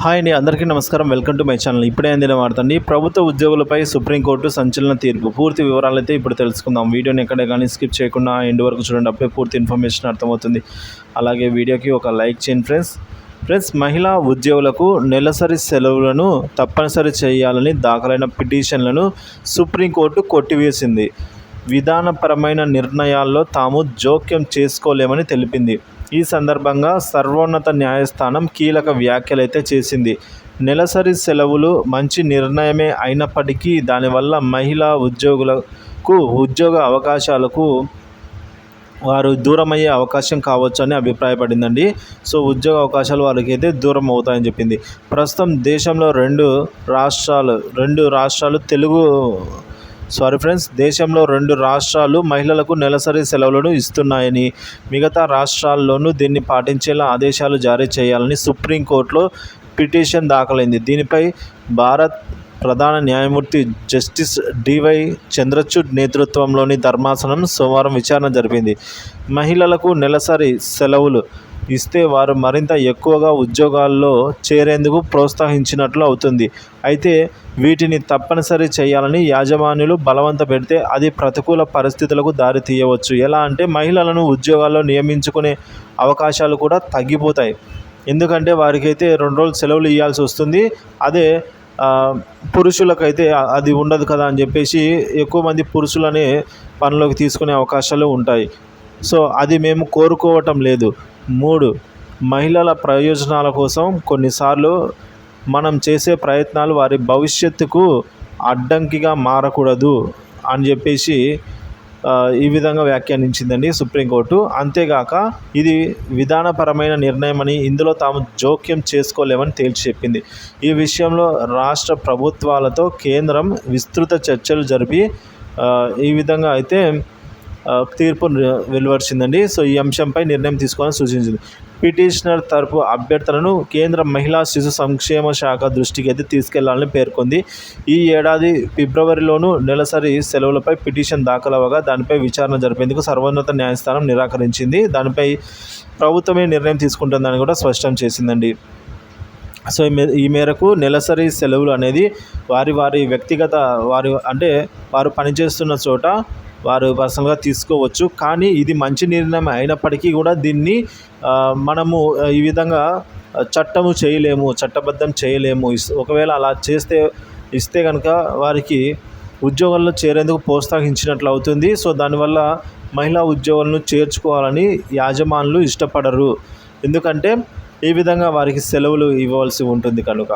Hi అండి, అందరికీ నమస్కారం. Welcome to my channel. ఇప్పుడే అందిన వార్తండి. ప్రభుత్వ ఉద్యోగులపై సుప్రీంకోర్టు సంచలన తీర్పు. పూర్తి వివరాలైతే ఇప్పుడు తెలుసుకుందాం. వీడియోని ఎక్కడే కానీ స్కిప్ చేయకుండా ఎండ్ వరకు చూడండి. అప్పుడే పూర్తి ఇన్ఫర్మేషన్ అర్థమవుతుంది. అలాగే వీడియోకి ఒక లైక్ చేయండి ఫ్రెండ్స్. మహిళా ఉద్యోగులకు నెలసరి సెలవులను తప్పనిసరి చేయాలని దాఖలైన పిటిషన్లను సుప్రీంకోర్టు కొట్టివేసింది. విధానపరమైన నిర్ణయాల్లో తాము జోక్యం చేసుకోలేమని తెలిపింది. ఈ సందర్భంగా సర్వోన్నత న్యాయస్థానం కీలక వ్యాఖ్యలైతే చేసింది. నెలసరి సెలవులు మంచి నిర్ణయమే అయినప్పటికీ దానివల్ల మహిళా ఉద్యోగులకు ఉద్యోగ అవకాశాలకు వారు దూరమయ్యే అవకాశం కావచ్చు అని అభిప్రాయపడిందండి. సో ఉద్యోగ అవకాశాలు వారికి అయితే దూరం అవుతాయని చెప్పింది. ప్రస్తుతం దేశంలో రెండు రాష్ట్రాలు దేశంలో 2 రాష్ట్రాలు మహిళలకు నెలసరి సెలవులను ఇస్తున్నాయని, మిగతా రాష్ట్రాల్లోనూ దీన్ని పాటించేలా ఆదేశాలు జారీ చేయాలని సుప్రీంకోర్టులో పిటిషన్ దాఖలైంది. దీనిపై భారత్ ప్రధాన న్యాయమూర్తి జస్టిస్ డివై చంద్రచూడ్ నేతృత్వంలోని ధర్మాసనం సోమవారం విచారణ జరిపింది. మహిళలకు నెలసరి సెలవులు ఇస్తే వారు మరింత ఎక్కువగా ఉద్యోగాల్లో చేరేందుకు ప్రోత్సహించినట్లు అవుతుంది. అయితే వీటిని తప్పనిసరి చేయాలని యాజమాన్యులు బలవంత పెడితే అది ప్రతికూల పరిస్థితులకు దారి తీయవచ్చు. ఎలా అంటే మహిళలను ఉద్యోగాల్లో నియమించుకునే అవకాశాలు కూడా తగ్గిపోతాయి. ఎందుకంటే వారికైతే 2 రోజులు సెలవులు ఇవ్వాల్సి వస్తుంది. అదే పురుషులకైతే అది ఉండదు కదా అని చెప్పేసి ఎక్కువ మంది పురుషులనే పనిలోకి తీసుకునే అవకాశాలు ఉంటాయి. సో అది మేము కోరుకోవటం లేదు. 3 మహిళల ప్రయోజనాల కోసం కొన్నిసార్లు మనం చేసే ప్రయత్నాలు వారి భవిష్యత్తుకు అడ్డంకిగా మారకూడదు అని చెప్పేసి ఈ విధంగా వ్యాఖ్యానించిందండి సుప్రీంకోర్టు. అంతేగాక ఇది విధానపరమైన నిర్ణయమని, ఇందులో తాము జోక్యం చేసుకోలేమని తేల్చి చెప్పింది. ఈ విషయంలో రాష్ట్ర ప్రభుత్వాలతో కేంద్రం విస్తృత చర్చలు జరిపి ఈ విధంగా అయితే తీర్పు వెలువరిచిందండి. సో ఈ అంశంపై నిర్ణయం తీసుకోవాలని సూచించింది. పిటిషనర్ తరపు అభ్యర్థనను కేంద్ర మహిళా శిశు సంక్షేమ శాఖ దృష్టికి అయితే తీసుకెళ్లాలని పేర్కొంది. ఈ ఏడాది ఫిబ్రవరిలోనూ నెలసరి సెలవులపై పిటిషన్ దాఖలవగా దానిపై విచారణ జరిపేందుకు సర్వోన్నత న్యాయస్థానం నిరాకరించింది. దానిపై ప్రభుత్వమే నిర్ణయం తీసుకుంటుందని కూడా స్పష్టం చేసిందండి. సో ఈ మేరకు నెలసరి సెలవులు అనేది వారి వ్యక్తిగత వారు పనిచేస్తున్న చోట వారు పర్సనల్గా తీసుకోవచ్చు. కానీ ఇది మంచి నిర్ణయం అయినప్పటికీ కూడా దీన్ని మనము ఈ విధంగా చట్టబద్ధం చేయలేము. ఒకవేళ అలా ఇస్తే కనుక వారికి ఉద్యోగాల్లో చేరేందుకు ప్రోత్సహించినట్లు అవుతుంది. సో దానివల్ల మహిళా ఉద్యోగులను చేర్చుకోవాలని యాజమానులు ఇష్టపడరు. ఎందుకంటే ఈ విధంగా వారికి సెలవులు ఇవ్వాల్సి ఉంటుంది కనుక.